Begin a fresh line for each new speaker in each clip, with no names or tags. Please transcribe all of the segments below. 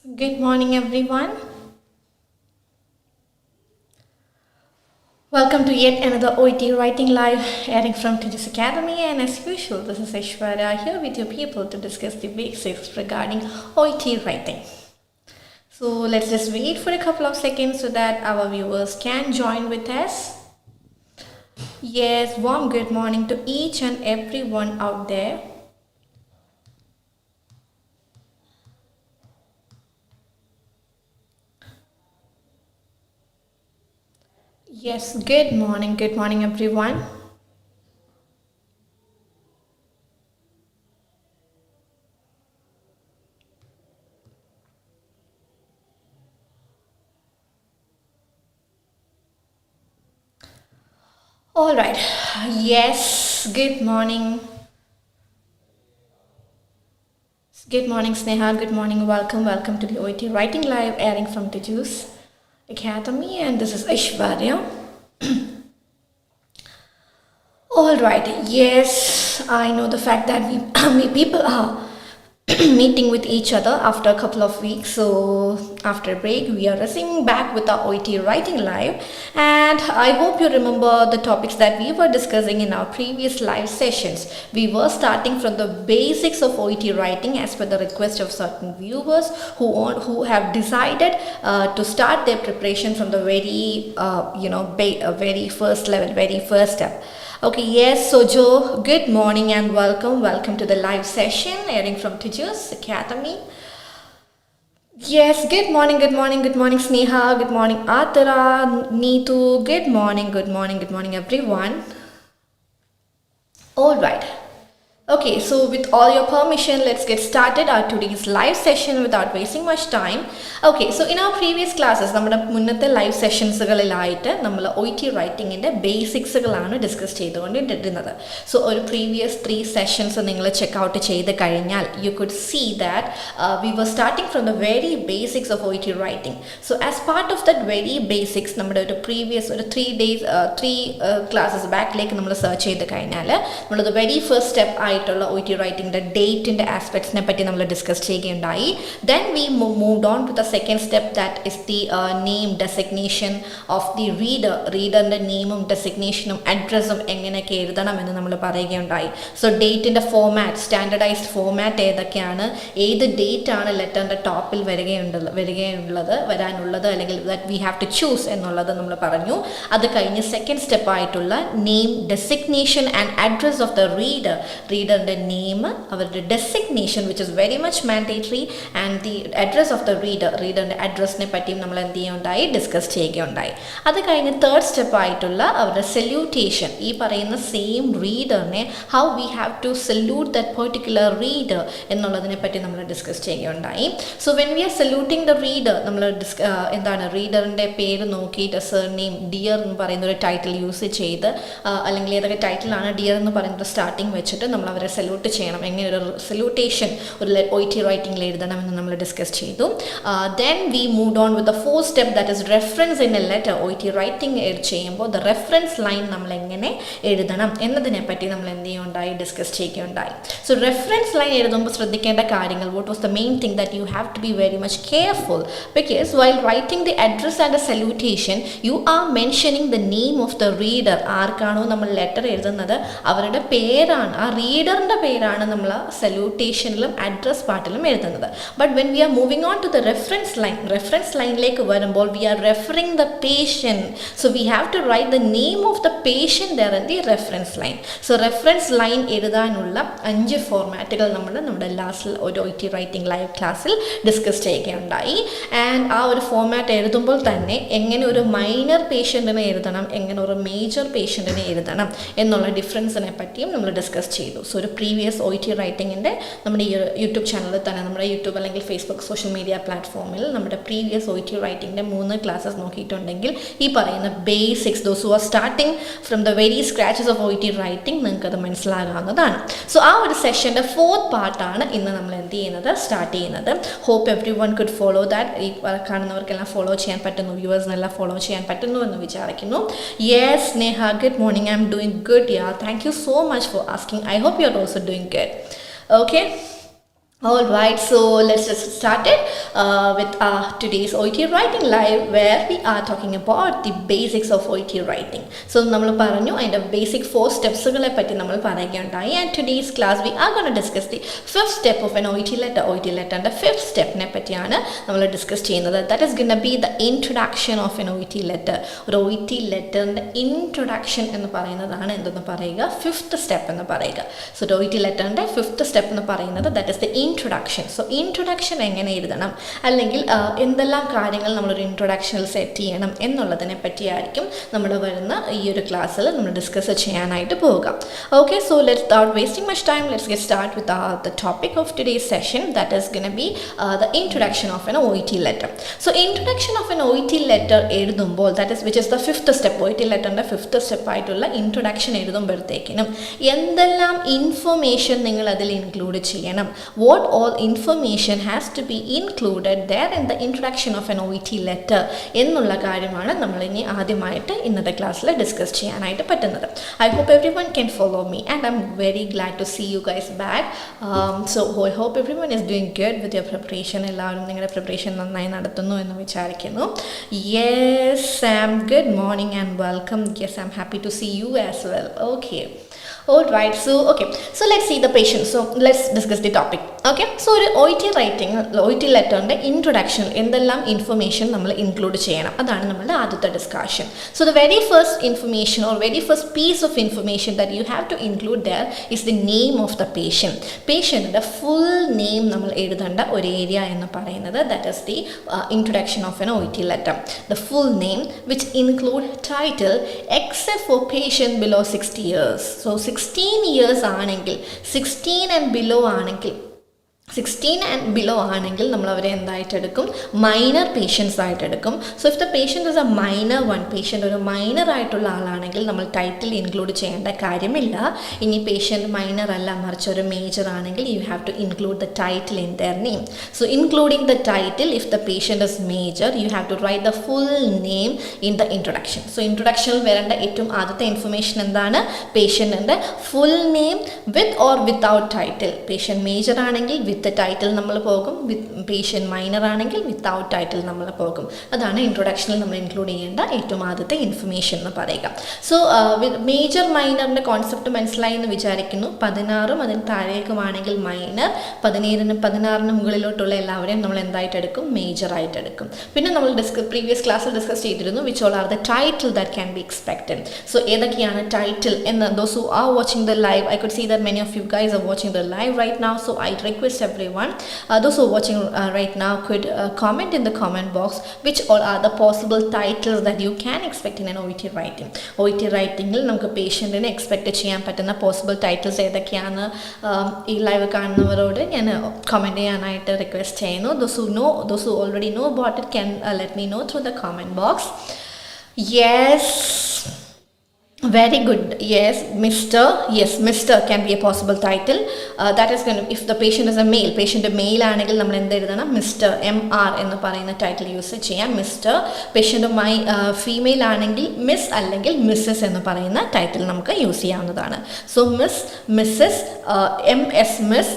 Good morning, everyone. Welcome to yet another Oet Writing Live airing from Teachers Academy. And as usual, this is Aishwarya here with you people to discuss the basics regarding Oet writing. So let's just wait for a couple of seconds so that our viewers can join with us. Yes, warm good morning to each and everyone out there. Yes, good morning everyone. All right, yes, good morning. Good morning, Sneha. Good morning. Welcome to the OET Writing Live airing from Teju's Academy, and this is Aishwarya. All right. Yes, I know the fact that we people are meeting with each other after a couple of weeks. So after a break, we are resuming back with our OET Writing Live, and I hope you remember the topics that we were discussing in our previous live sessions. We were starting from the basics of OET writing as per the request of certain viewers who have decided to start their preparation from the very very first level, very first step. Okay, yes, so Joe, good morning and welcome. Welcome to the live session airing from Teachers Academy. Yes, good morning, Sneha, good morning, Atara, Neetu, good morning, everyone. All right. Okay, so with all your permission, let's get started our today's live session without wasting much time. Okay, so in our previous classes, നമ്മുടെ മുന്നത്തെ live സെഷൻസുകളിലായിട്ട് നമ്മൾ OET റൈറ്റിങ്ങിൻ്റെ ബേസിക്സുകളാണ് discuss ചെയ്തുകൊണ്ടിരുന്നത്. So ഒരു previous 3 sessions നിങ്ങൾ check ചെയ്ത് കഴിഞ്ഞാൽ you could see that we were starting from the very basics of OET writing. So as part of that very basics നമ്മുടെ ഒരു പ്രീവിയസ് ഒരു 3 ക്ലാസ്സസ് ബാക്കിലേക്ക് നമ്മൾ സെർച്ച് ചെയ്ത് കഴിഞ്ഞാൽ നമ്മളത് വെരി ഫസ്റ്റ് സ്റ്റെപ്പ് ആയിട്ടുള്ള OET റൈറ്റിംഗിൻ്റെ ഡേറ്റിൻ്റെ ആസ്പെക്ട്സിനെ പറ്റി നമ്മൾ ഡിസ്കസ് ചെയ്യുകയുണ്ടായി. Then we moved on to the second step that is the name designation of the റീഡറിൻ്റെ നെയിമും ഡെസിഗ്നേഷനും അഡ്രസ്സും എങ്ങനെയൊക്കെ എഴുതണമെന്ന് നമ്മൾ പറയുകയുണ്ടായി. സോ ഡേറ്റിൻ്റെ ഫോമാറ്റ്, സ്റ്റാൻഡർഡൈസ്ഡ് ഫോമാറ്റ് ഏതൊക്കെയാണ്, ഏത് ഡേറ്റാണ് ലെറ്ററിൻ്റെ ടോപ്പിൽ വരാനുള്ളത് അല്ലെങ്കിൽ that we have to choose എന്നുള്ളത് നമ്മൾ പറഞ്ഞു. അത് കഴിഞ്ഞ് സെക്കൻഡ് സ്റ്റെപ്പ് ആയിട്ടുള്ള name designation and address of the റീഡറിൻ്റെ name, അവരുടെ designation which is very much mandatory, and the address of the റീഡറിൻ്റെ അഡ്രസ്സിനെ പറ്റിയും നമ്മൾ എന്ത് ചെയ്യുകയുണ്ടായി, ഡിസ്കസ് ചെയ്യുകയുണ്ടായി. അത് കഴിഞ്ഞ് തേർഡ് സ്റ്റെപ്പ് ആയിട്ടുള്ള അവരുടെ സല്യൂട്ടേഷൻ, ഈ പറയുന്ന സെയിം റീഡറിനെ how we have to salute that particular reader എന്നുള്ളതിനെ പറ്റി നമ്മൾ ഡിസ്കസ് ചെയ്യുകയുണ്ടായി. So when we are saluting the reader, നമ്മൾ എന്താണ് റീഡറിൻ്റെ പേര് നോക്കിയിട്ട് സർനെയിം ഡിയർ എന്ന് പറയുന്ന ഒരു ടൈറ്റിൽ യൂസ് ചെയ്ത് അല്ലെങ്കിൽ ഏതൊക്കെ ടൈറ്റിലാണ് ഡിയർ എന്ന് പറയുന്നത് സ്റ്റാർട്ടിങ് വെച്ചിട്ട് നമ്മൾ അവരെ സല്യൂട്ട് ചെയ്യണം, എങ്ങനെ ഒരു സല്യൂട്ടേഷൻ ഒരു OET റൈറ്റിംഗിൽ എഴുതണമെന്ന് നമ്മൾ ഡിസ്കസ് ചെയ്തു. Then we moved on with the fourth step that is reference in A letter. OET writing ചെയ്യുമ്പോൾ ദ റെഫറൻസ് ലൈൻ നമ്മൾ എങ്ങനെ എഴുതണം എന്നതിനെ പറ്റി നമ്മൾ എന്ത് ചെയ്യുകയുണ്ടായി, ഡിസ്കസ് ചെയ്യുകയുണ്ടായി. സോ റെഫറൻസ് ലൈൻ എഴുതുമ്പോൾ ശ്രദ്ധിക്കേണ്ട കാര്യങ്ങൾ, what was the main thing that you have to be very much careful, because while writing the address and a salutation you are mentioning the name of the reader. ആർക്കാണോ നമ്മൾ letter എഴുതുന്നത് അവരുടെ പേരാണ്, ആ റീഡറിൻ്റെ പേരാണ് നമ്മൾ സല്യൂട്ടേഷനിലും അഡ്രസ് പാർട്ടിലും എഴുതുന്നത്. But when we are moving on to the reference ലൈനിലേക്ക് വരുമ്പോൾ we are referring the patient. So we have to write the name of the patient there in the reference line. So reference line എഴുതാനുള്ള 5 ഫോർമാറ്റുകൾ നമ്മുടെ ലാസ്റ്റിൽ ഒരു OET writing live ക്ലാസ്സിൽ discuss ചെയ്യുകയുണ്ടായി. And ആ ഒരു ഫോർമാറ്റ് എഴുതുമ്പോൾ തന്നെ എങ്ങനെ ഒരു മൈനർ പേഷ്യൻറ്റിനെ എഴുതണം, എങ്ങനെ ഒരു മേജർ പേഷ്യൻറ്റിനെ എഴുതണം എന്നുള്ള ഡിഫറൻസിനെ പറ്റിയും നമ്മൾ ഡിസ്കസ് ചെയ്തു. സോ ഒരു പ്രീവിയസ് OET റൈറ്റിങ്ങിൻ്റെ നമ്മുടെ ഈ യൂട്യൂബ് ചാനലിൽ തന്നെ, നമ്മുടെ യൂട്യൂബ് അല്ലെങ്കിൽ ഫേസ്ബുക്ക് സോഷ്യൽ മീഡിയ പ്ലാറ്റ്ഫോമിൽ നമ്മുടെ പ്രീവിയസ് OET റൈറ്റിങ്ങിൻ്റെ 3 ക്ലാസ്സസ് നോക്കിയിട്ടുണ്ടെങ്കിൽ ഈ പറയുന്ന basics, those who R starting from the very scratches of OET writing, നിങ്ങൾക്കത് മനസ്സിലാകാവുന്നതാണ്. സോ ആ ഒരു സെഷൻ്റെ 4th പാർട്ടാണ് ഇന്ന് നമ്മൾ എന്ത് ചെയ്യുന്നത്, സ്റ്റാർട്ട് ചെയ്യുന്നത്. Hope everyone could follow that. ഈ കാണുന്നവർക്കെല്ലാം ഫോളോ ചെയ്യാൻ പറ്റുന്നു, വ്യൂവേഴ്സിനെല്ലാം ഫോളോ ചെയ്യാൻ പറ്റുന്നു എന്ന് വിചാരിക്കുന്നു. Yes Sneha, good morning. I M doing good. Yeah, thank you so much for asking. I hope you're also doing good. Okay. All right, so let's just start it with today's Oet Writing Live, where we are talking about the basics of Oet Writing. So, നമ്മൾ പറഞ്ഞു അതിൻ്റെ basic 4 സ്റ്റെപ്സുകളെ പറ്റി നമ്മൾ പറയുകയുണ്ടായി. And today's class we are going to discuss the 5th step of an Oet letter. Oet letterൻ്റെ 5th സ്റ്റെപ്പിനെ പറ്റിയാണ് നമ്മൾ discuss ചെയ്യുന്നത്. That is going to be the introduction of an Oet letter. ഒരു Oet letterൻ്റെ introduction എന്ന് പറയുന്നതാണ് എന്തെന്ന് പറയുക 5th step എന്ന് പറയുക. So, Oet letterൻ്റെ 5th step എന്ന് പറയുന്നത് that is the introduction. So introduction എങ്ങനെ എഴുതണം അല്ലെങ്കിൽ എന്തെല്ലാം കാര്യങ്ങൾ നമ്മളൊരു ഇൻട്രൊഡക്ഷനിൽ സെറ്റ് ചെയ്യണം എന്നുള്ളതിനെ പറ്റിയായിരിക്കും നമ്മൾ വരുന്ന ഈ ഒരു ക്ലാസ്സിൽ നമ്മൾ ഡിസ്കസ് ചെയ്യാനായിട്ട് പോകാം. Okay, so let's without wasting much time, let's get start with the topic of today's session, that is going to be the introduction of an Oet letter. So introduction of an Oet letter എഴുതുമ്പോൾ that is which is the 5th step, Oet letterൻ്റെ 5th step ആയിട്ടുള്ള introduction എഴുതുമ്പോഴത്തേക്കിനും എന്തെല്ലാം information നിങ്ങൾ അതിൽ include ചെയ്യണം, what all information has to be included there in the introduction of an Oet letter എന്നുള്ള കാര്യമാണ് നമ്മൾ ഇനി ആദ്യമായിട്ട് ഇന്നത്തെ ക്ലാസ്സിൽ ഡിസ്കസ് ചെയ്യാനായിട്ട് പറ്റുന്നത്. I hope everyone can follow me and I'm very glad to see you guys back. So I hope everyone is doing good with your preparation. എല്ലാവരും നിങ്ങളുടെ പ്രിപ്പറേഷൻ നന്നായി നടത്തുന്നു എന്ന് വിചാരിക്കുന്നു. Yes Sam, good morning and welcome. Yes, I'm happy to see you as well. Okay. All right, so let's see the patient. So let's discuss the topic. Okay, so ഒരു Oet writing, Oet letterൻ്റെ introduction എന്തെല്ലാം information നമ്മൾ include ചെയ്യണം, അതാണ് നമ്മളുടെ ആദ്യത്തെ discussion. So the very first information or very first piece of information that you have to include there is the name of the patient. പേഷ്യൻറ്റിൻ്റെ full name നമ്മൾ എഴുതേണ്ട ഒരു ഏരിയ എന്ന് പറയുന്നത് that is the introduction of an Oet letter. The full name which include title except for patient below 60 years. So 16 years ആണെങ്കിൽ 16 and below ആണെങ്കിൽ 16 and below ആണെങ്കിൽ നമ്മൾ അവരെ എന്തായിട്ട് എടുക്കും, മൈനർ പേഷ്യൻസ് ആയിട്ട് എടുക്കും. So if the patient is A minor one, patient ഒരു മൈനർ ആയിട്ടുള്ള ആളാണെങ്കിൽ നമ്മൾ ടൈറ്റിൽ ഇൻക്ലൂഡ് ചെയ്യേണ്ട കാര്യമില്ല. ഇനി പേഷ്യൻ്റ് മൈനർ അല്ല മറിച്ച് ഒരു മേജർ ആണെങ്കിൽ you have to include the title in their name. So including the title if the patient is major you have to write the full name in the introduction. So ഇൻട്രൊഡക്ഷനിൽ വരേണ്ട ഏറ്റവും ആദ്യത്തെ information എന്താണ്, പേഷ്യൻറ്റിൻ്റെ full name with or without title. Patient major ആണെങ്കിൽ with title നമ്മൾ പോകും, patient minor ആണെങ്കിൽ വിത്തൗട്ട് ടൈറ്റിൽ നമ്മൾ പോകും. അതാണ് ഇൻട്രൊഡക്ഷനിൽ നമ്മൾ ഇൻക്ലൂഡ് ചെയ്യേണ്ട ഏറ്റവും ആദ്യത്തെ ഇൻഫർമേഷൻ എന്ന് പറയുക. സോ മേജർ മൈനറിൻ്റെ കോൺസെപ്റ്റ് മനസ്സിലായി എന്ന് വിചാരിക്കുന്നു. 16 അതിന് താഴേക്കുമാണെങ്കിൽ മൈനർ, 17-16 മുകളിലോട്ടുള്ള എല്ലാവരെയും നമ്മൾ എന്തായിട്ട് എടുക്കും, മേജർ ആയിട്ട് എടുക്കും. പിന്നെ നമ്മൾ പ്രീവിയസ് ക്ലാസ്സിൽ ഡിസ്കസ് ചെയ്തിരുന്നു which all are the title that can be expected. So ഏതൊക്കെയാണ് ടൈറ്റിൽ എന്ന് those who are watching the live, I could see that many of you guys are watching the live right now. So I request everyone, those who are watching right now could comment in the comment box which all are the possible titles that you can expect in an Oet writing. Oet writing il namukku patient ne expect cheyan pattunna possible titles edakiyana ee live kannavarodu njan comment cheyanayittu request cheyunu. Those who already know about it can let me know through the comment box. Yes, very good. Yes, Mr. Yes, Mr. can be a possible title. That is going to, if the patient is a male, patient male ആണെങ്കിൽ നമ്മൾ എന്ത് എഴുതണം, Mr. MR എന്ന് പറയുന്ന title use ചെയ്യാം. Mr. patient female ആണെങ്കിൽ miss അല്ലെങ്കിൽ Mrs എന്ന് പറയുന്ന ടൈറ്റിൽ നമുക്ക് യൂസ് ചെയ്യാവുന്നതാണ്. So miss, Mrs, MS miss,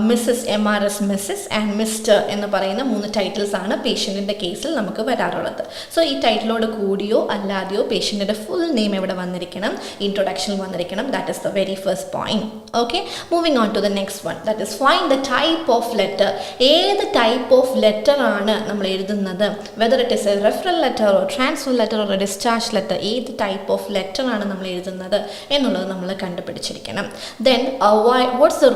Mrs, MRS Mrs and mister എന്ന് പറയുന്ന 3 ടൈറ്റിൽസ് ആണ് പേഷ്യൻറ്റിൻ്റെ കേസിൽ നമുക്ക് വരാറുള്ളത്. സോ ഈ ടൈറ്റിലോട് കൂടിയോ അല്ലാതെയോ പേഷ്യൻറ്റിൻ്റെ ഫുൾ നെയിം എവിടെ വന്നിരിക്കണം, ഇൻട്രൊഡക്ഷനിൽ വന്നിരിക്കണം. That is the very first point. Okay, moving on to the next one, that is find the type of letter. ഏത് ടൈപ്പ് ഓഫ് ലെറ്റർ ആണ് നമ്മൾ എഴുതുന്നത്, whether it is a referral letter or transfer letter or a discharge letter, ഏത് type of letter ആണ് നമ്മൾ എഴുതുന്നത് എന്നുള്ളത് നമ്മൾ കണ്ടുപിടിച്ചിരിക്കണം. Then what's the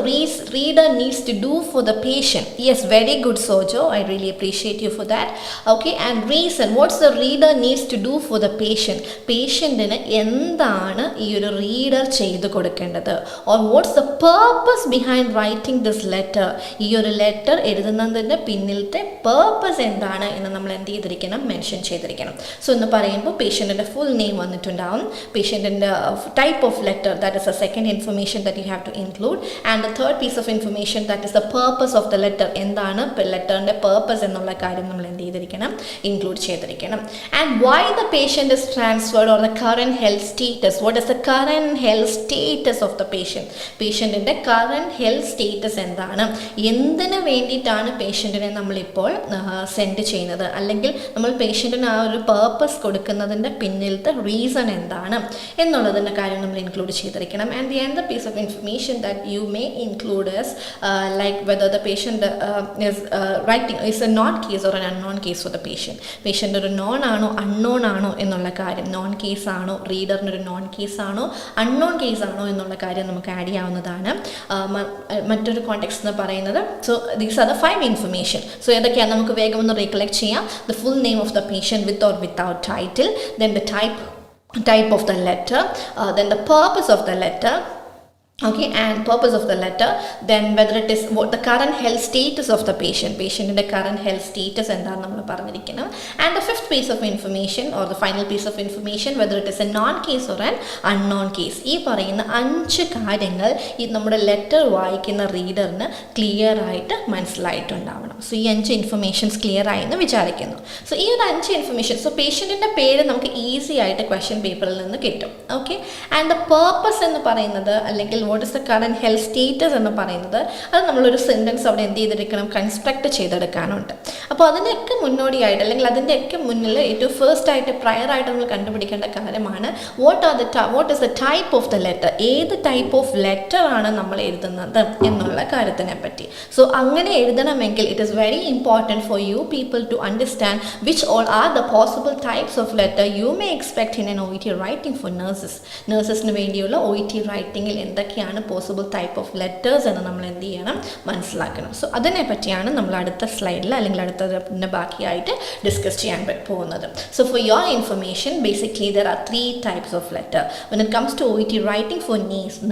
reader needs to do for the patient. Yes, very good Sojo, I really appreciate you for that. Okay, and reason, what's the reader needs to do for the patient, പേഷ്യൻറ്റിന് എന്താണ് ഈ ഒരു reader ചെയ്ത് കൊടുക്കേണ്ടത്, or what's the purpose behind writing this letter, ഈ ഒരു letter എഴുതുന്നതിൻ്റെ പിന്നിലത്തെ purpose എന്താണ് എന്ന് നമ്മൾ എന്ത് ചെയ്തിരിക്കണം, മെൻഷൻ ചെയ്തിരിക്കണം. സോ എന്ന് പറയുമ്പോൾ പേഷ്യൻറ്റിൻ്റെ ഫുൾ നെയിം വന്നിട്ടുണ്ടാവും, പേഷ്യൻറ്റിൻ്റെ type of letter, that is a second information that you have to include, and the third piece of information information that is the purpose of the letter, എന്താണ് ലെറ്ററിൻ്റെ purpose എന്നുള്ള കാര്യം നമ്മൾ എന്ത് ചെയ്തിരിക്കണം, ഇൻക്ലൂഡ് ചെയ്തിരിക്കണം. And why the patient is transferred or the current health status, what is the current health status of the patient, പേഷ്യൻറ്റിൻ്റെ current health status എന്താണ്, എന്തിനു വേണ്ടിയിട്ടാണ് പേഷ്യൻറ്റിനെ നമ്മളിപ്പോൾ സെൻഡ് ചെയ്യുന്നത്, അല്ലെങ്കിൽ നമ്മൾ പേഷ്യൻറ്റിന് ആ ഒരു പേർപ്പസ് കൊടുക്കുന്നതിൻ്റെ പിന്നിലത്തെ റീസൺ എന്താണ് എന്നുള്ളതിൻ്റെ കാര്യം നമ്മൾ ഇൻക്ലൂഡ് ചെയ്തിരിക്കണം. And the another piece of information that you may include is like whether the patient is writing is a known case or an unknown case for the patient. Patient ഒരു non ആണോ unknown ആണോ എന്നുള്ള കാര്യം, non case ആണോ, റീഡറിനൊരു non case ആണോ unknown case ആണോ എന്നുള്ള കാര്യം നമുക്ക് ആഡ് ചെയ്യാവുന്നതാണ്. മറ്റൊരു കോണ്ടെക്സ്റ്റ് എന്ന് പറയുന്നത്, so these are the 5 information. So ഏതൊക്കെയാണ് നമുക്ക് വേഗം ഒന്ന് റീകളക്ട് ചെയ്യാം. The full name of the patient with or without title, then the type of the letter, then the purpose of the letter, okay, and purpose of the letter, then whether it is what the current health status of the patientന്റെ current health status എന്താണ് നമ്മൾ പറഞ്ഞിരിക്കണം. And the 5th piece of information or the final piece of information, whether it is a non case or an unknown case. ഈ പറയുന്ന 5 കാര്യങ്ങൾ ഈ നമ്മുടെ letter വായിക്കുന്ന റീഡറിന് clear ആയിട്ട് മനസ്സിലായിട്ടുണ്ടാവണം. So ഈ 5 ഇൻഫർമേഷൻസ് ക്ലിയർ ആയി എന്ന് വിചാരിക്കുന്നു. സോ ഈ ഒരു 5 ഇൻഫർമേഷൻ, സോ പേഷ്യൻറ്റിൻ്റെ പേര് നമുക്ക് ഈസി ആയിട്ട് ക്വസ്റ്റ്യൻ പേപ്പറിൽ നിന്ന് കിട്ടും. ഓക്കെ, ആൻഡ് ദ പേർപ്പസ് എന്ന് പറയുന്നത്, അല്ലെങ്കിൽ what is the current health status എന്ന് പറയുന്നത്, അത് നമ്മളൊരു സെൻറ്റൻസ് അവിടെ എന്ത് ചെയ്തെടുക്കണം, കൺസ്ട്രക്ട് ചെയ്തെടുക്കാനുണ്ട്. അപ്പോൾ അതിൻ്റെയൊക്കെ മുന്നോടിയായിട്ട്, അല്ലെങ്കിൽ അതിൻ്റെയൊക്കെ മുന്നിൽ ഏറ്റവും ഫസ്റ്റ് ആയിട്ട് പ്രയർ ആയിട്ട് നമ്മൾ കണ്ടുപിടിക്കേണ്ട കാര്യമാണ് what is the type of the letter, ഏത് ടൈപ്പ് ഓഫ് ലെറ്റർ ആണ് നമ്മൾ എഴുതുന്നത് എന്നുള്ള കാര്യത്തിനെ പറ്റി. സോ അങ്ങനെ എഴുതണമെങ്കിൽ it is very important for you people to understand which all are the possible types of letter you may expect in an OET writing for നഴ്സസിന് വേണ്ടിയുള്ള OET റൈറ്റിങ്ങിൽ എന്തൊക്കെയാണ് പോസിബിൾ ടൈപ്പ് ഓഫ് ലെറ്റേഴ്സ് എന്ന് നമ്മൾ എന്ത് ചെയ്യണം, മനസ്സിലാക്കണം. സോ അതിനെ പറ്റിയാണ് നമ്മൾ അടുത്ത സ്ലൈഡിൽ അല്ലെങ്കിൽ അടുത്തതിൻ്റെ ബാക്കിയായിട്ട് ഡിസ്കസ് ചെയ്യാൻ പോകുന്നത്. So for your information, basically there are 3 types of letter. When it comes to OET writing for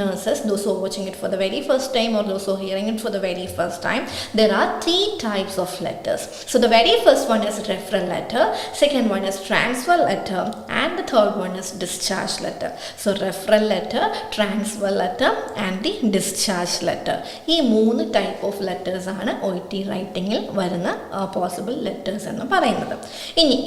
nurses, those who are watching it for the very first time or those who are hearing it for the very first time, there are 3 types of letters. So the very first one is referral letter, second one is transfer letter, and the third one is discharge letter. So referral letter, transfer letter and the discharge letter. ഈ 3 type of letters ആണ് OET റൈറ്റിങ്ങിൽ വരുന്ന possible letters എന്ന് പറയുന്നത്. ഇനി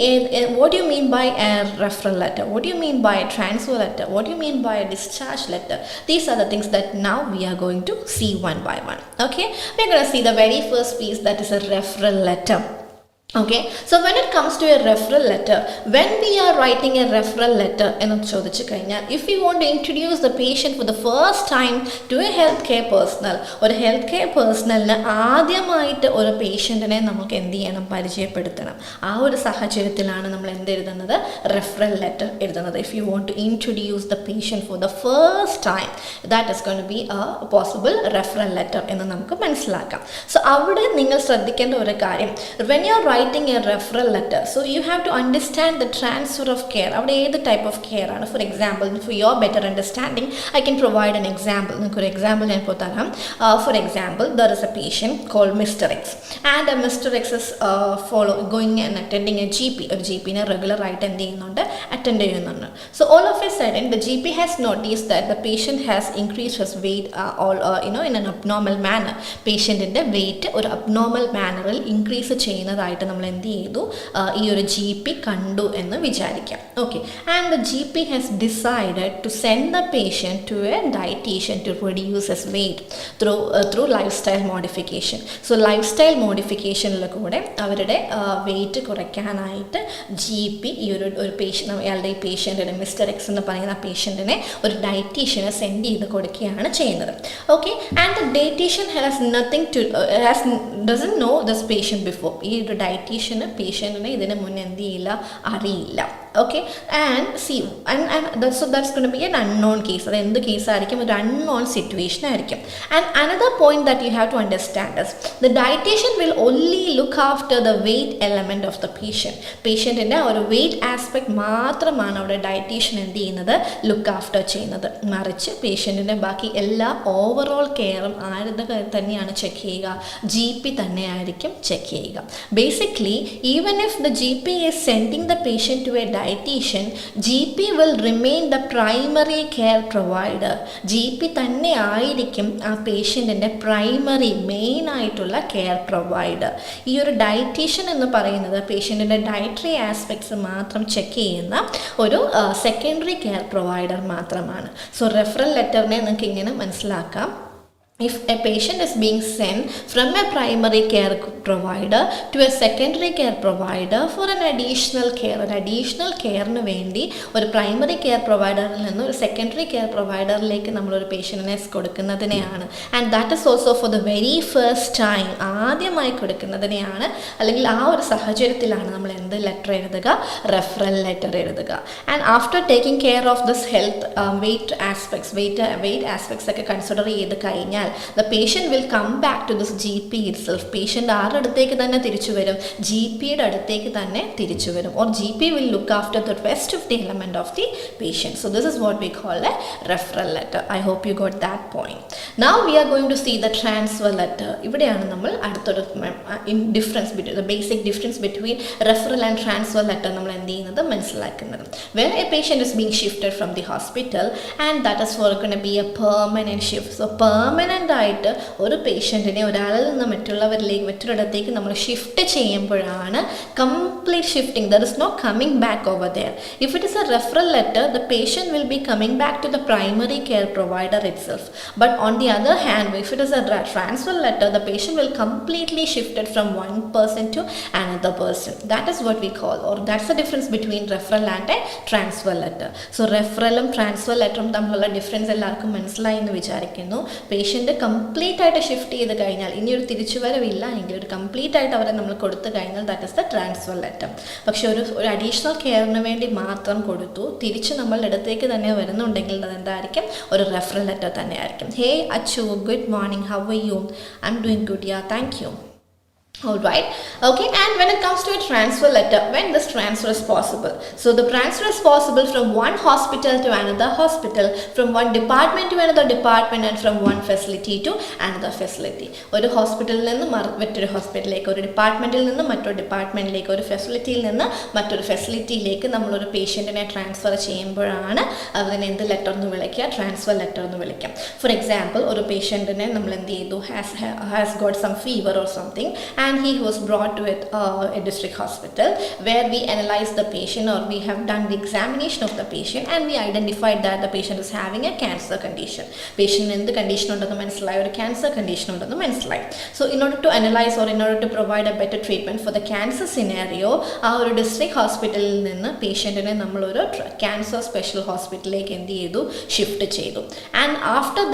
what do you mean by a referral letter? What do you mean by a transfer letter? What do you mean by a discharge letter? These are the things that now we are going to see one by one. Okay, we are going to see the very first piece, that is a referral letter. Okay, so when it comes to a referral letter, when we are writing a referral letter എന്ന് ചോദിച്ചു കഴിഞ്ഞാൽ, if we want to introduce the patient for the first time to a healthcare personnel, ഒരു health care പേഴ്സണലിന് ആദ്യമായിട്ട് ഒരു പേഷ്യൻറ്റിനെ നമുക്ക് എന്ത് ചെയ്യണം, പരിചയപ്പെടുത്തണം. ആ ഒരു സാഹചര്യത്തിലാണ് നമ്മൾ എന്ത് എഴുതുന്നത്, റെഫറൽ ലെറ്റർ എഴുതുന്നത്. if you want to introduce the patient for the first time, that is going to be a possible referral letter എന്ന് നമുക്ക് മനസ്സിലാക്കാം. സോ അവിടെ നിങ്ങൾ ശ്രദ്ധിക്കേണ്ട ഒരു കാര്യം, when you are writing a referral letter, so you have to understand the transfer of care. അവിടെ ഏത് ടൈപ്പ് ഓഫ് കെയർ ആണ്. For example, for your better understanding, I can provide an example. നിങ്ങൾക്ക് ഒരു എക്സാമ്പിൾ ഞാൻ ഇപ്പോൾ തരാം. For example, there is a patient called Mr. X, and Mr. X is going and attending a GP. ഒരു GPനെ regular ആയിട്ട് എന്ത് ചെയ്യുന്നുണ്ട്, attend ചെയ്യുന്നുണ്ട്. So all of a sudden the GP has noticed that the patient has increased his weight in an abnormal manner. പേഷ്യൻറ്റിൻ്റെ weight ഒരു abnormal മാനറിൽ increase ചെയ്യുന്നതായിട്ട് നമ്മൾ എന്ത് ചെയ്തു, ഈ ഒരു GP കണ്ടു എന്ന് വിചാരിക്കാം. Okay, and the GP has decided to send the patient to a dietician to reduce his weight through life style modification. So life style മോഡിഫിക്കേഷനിൽ കൂടെ അവരുടെ വെയിറ്റ് കുറയ്ക്കാനായിട്ട് GP ഈ ഒരു പേഷ്യൻ്റ്, അയാളുടെ ഈ പേഷ്യൻറ്റിനെ, മിസ്റ്റർ എക്സ് എന്ന് പറയുന്ന ആ പേഷ്യൻറ്റിനെ ഒരു ഡയറ്റീഷ്യനെ സെൻഡ് ചെയ്ത് കൊടുക്കുകയാണ് ചെയ്യുന്നത്. Okay, and the dietician doesn't know this patient before. ഈ ഒരു ഡയറ്റീഷ്യന് പേഷ്യൻറ്റിനെ ഇതിന് മുന്നേ എന്ത് ചെയ്യില്ല, അറിയില്ല. Okay, and see, and so that's going to be an unknown case. അത് എന്ത് കേസായിരിക്കും, ഒരു unknown situation ആയിരിക്കും. And another point that you have to understand is the dietitian will only look after the weight element of the patient. പേഷ്യൻറ്റിൻ്റെ ഒരു wait aspect മാത്രമാണ് അവിടെ dietitian എന്ത് ചെയ്യുന്നത്, look after ചെയ്യുന്നത്. മറിച്ച് പേഷ്യൻറ്റിൻ്റെ ബാക്കി എല്ലാ ഓവറോൾ കെയറും ആരുടെ തന്നെയാണ് ചെക്ക് ചെയ്യുക, GP തന്നെയായിരിക്കും ചെക്ക് ചെയ്യുക. Basically, even if the GP is sending the patient to a dietitian, GP will remain the primary care provider. GP തന്നെ ആയിരിക്കും ആ പേഷ്യൻറ്റിൻ്റെ പ്രൈമറി മെയിൻ ആയിട്ടുള്ള കെയർ പ്രൊവൈഡർ. ഈ ഒരു ഡയറ്റീഷ്യൻ എന്ന് പറയുന്നത് പേഷ്യൻറ്റിൻ്റെ ഡയറ്ററി ആസ്പെക്ട്സ് മാത്രം ചെക്ക് ചെയ്യുന്ന ഒരു സെക്കൻഡറി കെയർ പ്രൊവൈഡർ മാത്രമാണ്. സോ റെഫറൽ ലെറ്ററിനെ നിങ്ങൾക്ക് ഇങ്ങനെ മനസ്സിലാക്കാം. If a patient is being sent from a primary care provider to a secondary care provider for an additional കെയറിന് വേണ്ടി ഒരു പ്രൈമറി കെയർ പ്രൊവൈഡറിൽ നിന്ന് ഒരു സെക്കൻഡറി കെയർ പ്രൊവൈഡറിലേക്ക് നമ്മളൊരു പേഷ്യൻറ്റിനെ കൊടുക്കുന്നതിനെയാണ്. And that is also for the very first time, ആദ്യമായി കൊടുക്കുന്നതിനെയാണ്, അല്ലെങ്കിൽ ആ ഒരു സാഹചര്യത്തിലാണ് നമ്മൾ എന്ത് ലെറ്റർ എഴുതുക, റെഫറൽ ലെറ്റർ എഴുതുക. And after taking care of this health weight aspects ഒക്കെ കൺസിഡർ ചെയ്ത് കഴിഞ്ഞാൽ the patient will come back to this GP itself. Patient ആരുടെ അടുത്തേക്ക് തന്നെ തിരിച്ചു വരും, GPയുടെ അടുത്തേക്ക് തന്നെ തിരിച്ചു വരും. Or GP will look after the rest of the element of the patient. So this is what we call a referral letter. I hope you got that point. Now we are going to see the transfer letter. ഇവിടെയാണ് നമ്മൾ അടുത്തൊരു difference between the basic difference between referral and transfer letter നമ്മൾ എന്ത് ചെയ്യുന്നത് മനസ്സിലാക്കുന്നത്. When a patient is being shifted from the hospital and that is for going to be a permanent shift. So permanent ആയിട്ട് ഒരു പേഷ്യൻറ്റിനെ ഒരാളിൽ നിന്ന് മറ്റൊരിടത്തേക്ക് നമ്മൾ ഷിഫ്റ്റ് ചെയ്യുമ്പോഴാണ് complete shifting. There is no coming back over there. If it is a referral letter, the patient will be coming back to the primary care provider itself. But on the other hand, if it is a transfer letter, the patient will completely shifted from one person to another person. That is what we call, or that's the difference between referral and a transfer letter. So റെഫറലും transfer ലെറ്ററും തമ്മിലുള്ള difference എല്ലാവർക്കും മനസ്സിലായി എന്ന് വിചാരിക്കുന്നു. Patient complete ആയിട്ട് shift ചെയ്ത് കഴിഞ്ഞാൽ, ഇനി ഒരു തിരിച്ചുവരവില്ല എങ്കിൽ ഒരു കംപ്ലീറ്റ് ആയിട്ട് അവരെ നമ്മൾ കൊടുത്തു കഴിഞ്ഞാൽ that is the transfer letter. പക്ഷെ ഒരു അഡീഷണൽ കെയറിന് വേണ്ടി മാത്രം കൊടുത്തു, തിരിച്ച് നമ്മളുടെ അടുത്തേക്ക് തന്നെ വരുന്നുണ്ടെങ്കിൽ അതെന്തായിരിക്കും, ഒരു റെഫറൽ ലെറ്റർ തന്നെ ആയിരിക്കും. Hey Achu, good morning, how are you? I'm doing good, yeah, thank you. Alright, okay, and when it comes to a transfer letter, when this transfer is possible, so the transfer is possible from one hospital to another hospital, from one department to another department, and from one facility to another facility. ഒരു ഹോസ്പിറ്റലിൽ നിന്ന് മറ്റൊരു ഹോസ്പിറ്റലിലേക്ക്, ഒരു ഡിപ്പാർട്ട്മെൻറ്റിൽ നിന്ന് മറ്റൊരു ഡിപ്പാർട്ട്മെൻറ്റിലേക്ക്, ഒരു ഫെസിലിറ്റിയിൽ നിന്ന് മറ്റൊരു ഫെസിലിറ്റിയിലേക്ക് നമ്മളൊരു പേഷ്യൻറ്റിനെ ട്രാൻസ്ഫർ ചെയ്യുമ്പോഴാണ് അതിനെ എന്ത് ലെറ്റർ എന്ന് വിളിക്കുക, ട്രാൻസ്ഫർ ലെറ്റർ എന്ന് വിളിക്കാം. ഫോർ എക്സാമ്പിൾ, ഒരു പേഷ്യൻറ്റിനെ നമ്മൾ എന്ത് ചെയ്തു, has got some fever or something, and he was brought to a district hospital where we analyzed the patient, or we have done the examination of the patient, and we identified that the patient is having a cancer condition. Patient എന്ത് condition ഉണ്ടെന്ന് മനസ്സിലായി, ഒരു cancer condition ഉണ്ടെന്ന് മനസ്സിലായി. So in order to analyze, or in order to provide a better treatment for the cancer scenario, ആ ഒരു district ഹോസ്പിറ്റലിൽ നിന്ന് പേഷ്യൻറ്റിനെ നമ്മളൊരു ക്യാൻസർ സ്പെഷ്യൽ ഹോസ്പിറ്റലിലേക്ക് എന്ത് ചെയ്തു, ഷിഫ്റ്റ് ചെയ്തു. And after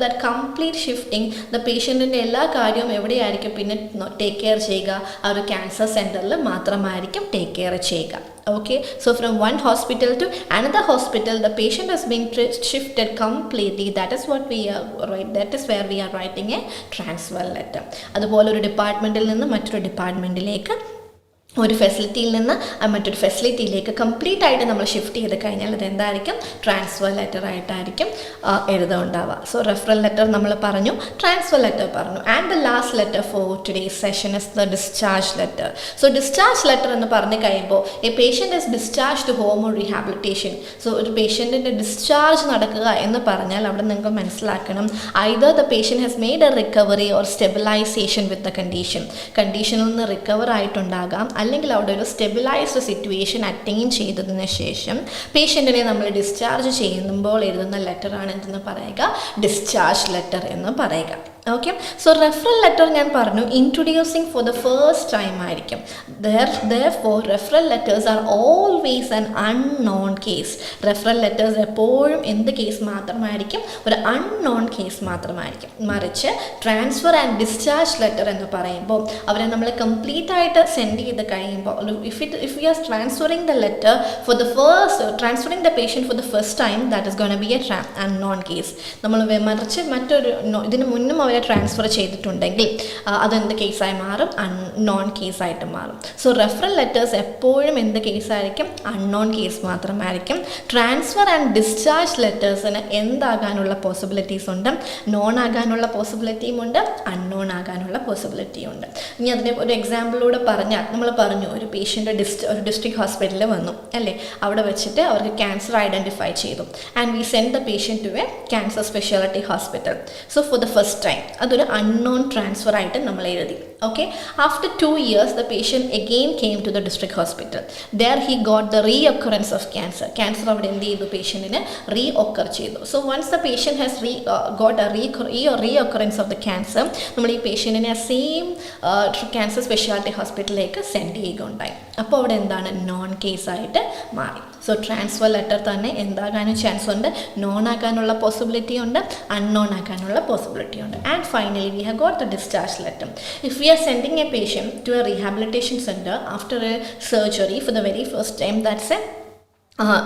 that complete shifting, the പേഷ്യൻറ്റിൻ്റെ എല്ലാ കാര്യവും എവിടെയായിരിക്കും പിന്നെ ടേക്ക് കെയർ ചെയ്യുക, ആ ഒരു ക്യാൻസർ സെൻറ്ററിൽ മാത്രമായിരിക്കും ടേക്ക് കെയർ ചെയ്യുക. Okay, so from one hospital to another hospital, the patient is being shifted completely. That is what we are right. That is where we are writing a transfer letter. അതുപോലെ ഒരു ഡിപ്പാർട്ട്മെൻറ്റിൽ നിന്ന് മറ്റൊരു ഡിപ്പാർട്ട്മെൻറ്റിലേക്ക്, ഒരു ഫെസിലിറ്റിയിൽ നിന്ന് മറ്റൊരു ഫെസിലിറ്റിയിലേക്ക് complete ആയിട്ട് നമ്മൾ ഷിഫ്റ്റ് ചെയ്ത് കഴിഞ്ഞാൽ അതെന്തായിരിക്കും, ട്രാൻസ്ഫർ ലെറ്റർ ആയിട്ടായിരിക്കും എഴുതുന്നുണ്ടാവുക. സോ റെഫറൽ ലെറ്റർ നമ്മൾ പറഞ്ഞു, ട്രാൻസ്ഫർ ലെറ്റർ പറഞ്ഞു. And the last letter for today's session is the discharge letter. So discharge letter എന്ന് പറഞ്ഞു കഴിയുമ്പോൾ a patient is discharge to home or rehabilitation. So ഒരു പേഷ്യൻറ്റിൻ്റെ ഡിസ്ചാർജ് നടക്കുക എന്ന് പറഞ്ഞാൽ അവിടെ നിങ്ങൾക്ക് മനസ്സിലാക്കണം, either the patient has made a recovery or stabilisation with the കണ്ടീഷനിൽ നിന്ന് റിക്കവർ ആയിട്ടുണ്ടാകാം, അല്ലെങ്കിൽ അവിടെ ഒരു സ്റ്റെബിലൈസ്ഡ് സിറ്റുവേഷൻ അറ്റൈൻ ചെയ്തതിന് ശേഷം പേഷ്യൻറ്റിനെ നമ്മൾ ഡിസ്ചാർജ് ചെയ്യുമ്പോൾ എഴുതുന്ന ലെറ്ററാണ് എന്തെന്ന് പറയുക, ഡിസ്ചാർജ് ലെറ്റർ എന്ന് പറയുക. ഓക്കെ, സോ റെഫറൽ ലെറ്റർ ഞാൻ പറഞ്ഞു introducing four the first time ആയിരിക്കും. therefore referral letters are always an unknown case. Referral letters എപ്പോഴും എന്ത് കേസ് മാത്രമായിരിക്കും, ഒരു അൺനോൺ കേസ് മാത്രമായിരിക്കും. മറിച്ച് ട്രാൻസ്ഫർ ആൻഡ് ഡിസ്ചാർജ് ലെറ്റർ എന്ന് പറയുമ്പോൾ അവരെ നമ്മൾ കംപ്ലീറ്റ് ആയിട്ട് സെൻഡ് ചെയ്ത് കഴിയുമ്പോൾ, if we are transferring the letter for the transferring the patient for the first time, that is going to be a unknown case. നമ്മൾ മറിച്ച് ഇതിന് മുന്നും അവരെ അങ്ങനെ ട്രാൻസ്ഫർ ചെയ്തിട്ടുണ്ടെങ്കിൽ അതെന്ത് കേസായി മാറും? അൺനോൺ കേസായിട്ട് മാറും. സോ റെഫറൽ ലെറ്റേഴ്സ് എപ്പോഴും എന്ത് കേസായിരിക്കും? അൺനോൺ കേസ് മാത്രമായിരിക്കും. ട്രാൻസ്ഫർ ആൻഡ് ഡിസ്ചാർജ് ലെറ്റേഴ്സിന് എന്താകാനുള്ള പോസിബിലിറ്റീസ് ഉണ്ട്? നോൺ ആകാനുള്ള പോസിബിലിറ്റിയും ഉണ്ട്, അൺനോൺ ആകാനുള്ള പോസിബിലിറ്റിയും ഉണ്ട്. ഇനി അതിനെ ഒരു എക്സാമ്പിളിലൂടെ പറഞ്ഞാൽ, നമ്മൾ പറഞ്ഞു ഒരു പേഷ്യൻ്റ് ഒരു ഡിസ്ട്രിക്ട് ഹോസ്പിറ്റലിൽ വന്നു അല്ലേ, അവിടെ വെച്ചിട്ട് അവർക്ക് ക്യാൻസർ ഐഡൻറ്റിഫൈ ചെയ്തു. And we send the patient to a cancer speciality hospital. So for the first time അതൊരു അൺനോൺ ട്രാൻസ്ഫർ ആയിട്ട് നമ്മൾ എഴുതി. Okay, after 2 years the patient again came to the district hospital. There he got the reoccurrence of cancer. Cancer അവിടെ എന്ത് ചെയ്തു? പേഷ്യൻറ്റിന് reoccur ചെയ്തു. So once the patient has got a reoccurrence of the cancer, നമ്മൾ ഈ പേഷ്യൻറ്റിനെ same cancer speciality ഹോസ്പിറ്റലിലേക്ക് send ചെയ്യുകയുണ്ടായി. അപ്പോൾ അവിടെ എന്താണ്? നോൺ കേസായിട്ട് മാറി. സോ ട്രാൻസ്ഫർ ലെറ്റർ തന്നെ എന്താകാനും ചാൻസ് ഉണ്ട്? നോൺ ആകാനുള്ള പോസിബിലിറ്റി ഉണ്ട്, അൺനോൺ ആകാനുള്ള പോസിബിലിറ്റി ഉണ്ട്. And finally we have got the discharge letter. If we are sending a patient to a rehabilitation center after a surgery for the very first time, that's a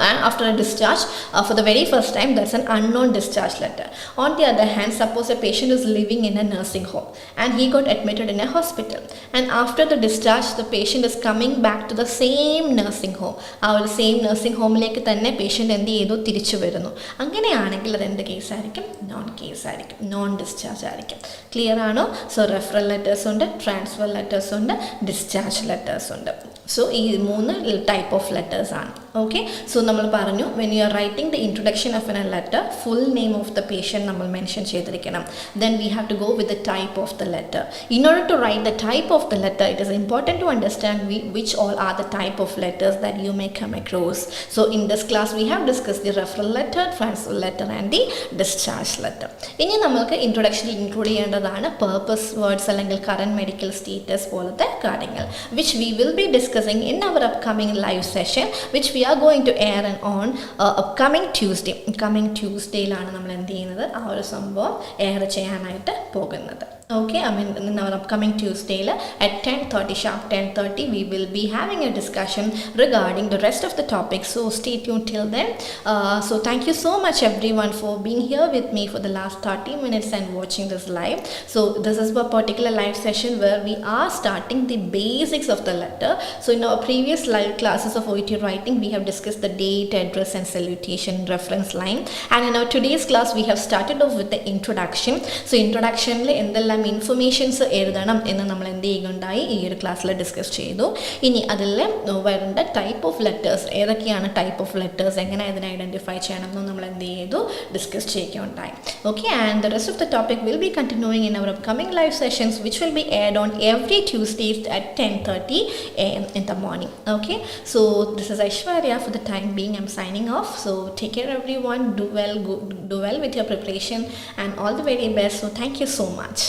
and after a discharge for the very first time, that's an unknown discharge letter. On the other hand, suppose a patient is living in a nursing home and he got admitted in a hospital, and after the discharge the patient is coming back to the same nursing home. Our same nursing home ലേക്ക് തന്നെ patient എന്ത് ചെയ്തു? തിരിച്ചു വരുന്നു. അങ്ങനെയാണെങ്കിൽ അത് എന്ത് കേസായിരിക്കും? നോൺ കേസായിരിക്കും, നോൺ ഡിസ്ചാർജ് ആയിരിക്കും. ക്ലിയർ ആണോ? സോ റെഫറൽ ലെറ്റേഴ്സ് ഉണ്ട്, ട്രാൻസ്ഫർ ലെറ്റേഴ്സ് ഉണ്ട്, ഡിസ്ചാർജ് ലെറ്റേഴ്സ് ഉണ്ട്. സോ ഈ 3 ടൈപ്പ് ഓഫ് ലെറ്റേഴ്സ് ആണ്. ഓക്കെ, സോ നമ്മൾ പറഞ്ഞു when you are writing the introduction of an letter, full name of the patient നമ്മൾ മെൻഷൻ ചെയ്തിരിക്കണം. Then we have to go with the type of the letter. In order to write the type of the letter, it is important to understand which all are the type of letters that you may come across. So in this class we have discuss the referral letter, transfer letter and the discharge letter. ഇനി നമുക്ക് ഇൻട്രൊഡക്ഷനിൽ include ചെയ്യേണ്ടതാണ് purpose words അല്ലെങ്കിൽ current medical status പോലത്തെ കാര്യങ്ങൾ, which we will be discussing in our upcoming live session, which we are going to air on upcoming Tuesday. Coming Tuesdayയിലാണ് നമ്മൾ എന്ത് ചെയ്യുന്നത്? ആ ഒരു സംഭവം എയർ ചെയ്യാനായിട്ട് പോകുന്നത്. Okay, I mean in our upcoming Tuesday at 10:30 sharp 10:30 we will be having a discussion regarding the rest of the topics, so stay tuned till then. So thank you so much everyone for being here with me for the last 30 minutes and watching this live. So this is a particular live session where we are starting the basics of the letter. So in our previous live classes of Oet Writing we have discussed the date, address and salutation, reference line, and in our today's class we have started off with the introduction. So introduction le endellam informations എഴുതണം എന്ന് നമ്മൾ എന്ത് ചെയ്യുകയുണ്ടായി? ഈ ഒരു ക്ലാസ്സിൽ discuss ചെയ്തു. ഇനി അതിൽ വരേണ്ട ടൈപ്പ് ഓഫ് ലെറ്റേഴ്സ് ഏതൊക്കെയാണ്, ടൈപ്പ് ഓഫ് ലെറ്റേഴ്സ് എങ്ങനെ ഇതിനെ ഐഡൻറ്റിഫൈ ചെയ്യണം എന്ന് നമ്മൾ എന്ത് ചെയ്തു? ഡിസ്കസ് ചെയ്യുകയുണ്ടായി. Okay, and the rest of the topic will be continuing in our upcoming live sessions which will be aired on every Tuesdays at 10:30 a.m. in the morning. Okay, so this is Aishwarya. For the time being I'm signing off. So take care everyone, do well with your preparation and all the very best. So thank you so much.